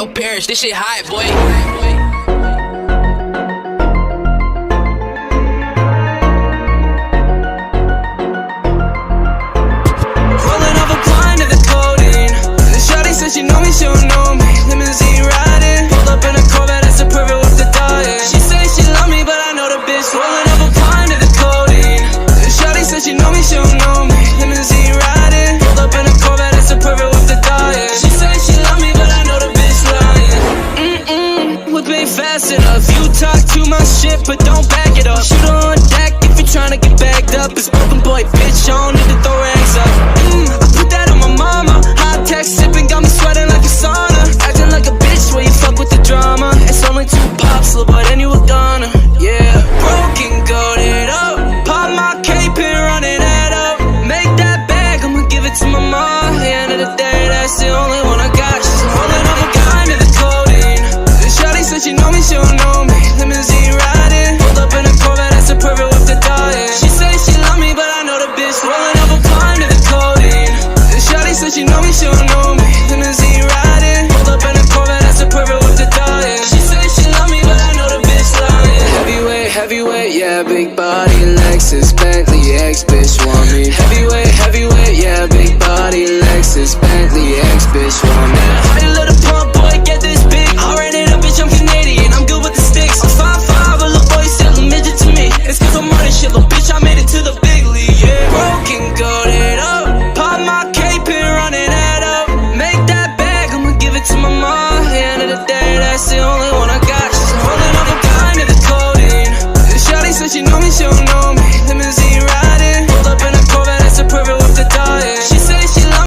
your parents. This shit hot, boy. She know me, she don't know me. Limousine riding, pulled up in a Corvette, that's the perfect with the diet. She say she love me, but I know the bitch rolling up a pint of the codeine. Shawty said she know me, she don't know me. Limousine riding, pulled up in a Corvette, that's the perfect with the diet. She say she love me, but I know the bitch lying. Whip ain't fast enough. You talk too much shit, but don't back it up. Shoot her on deck if you tryna get bagged up. It's broken boy, bitch. I don't need to throw her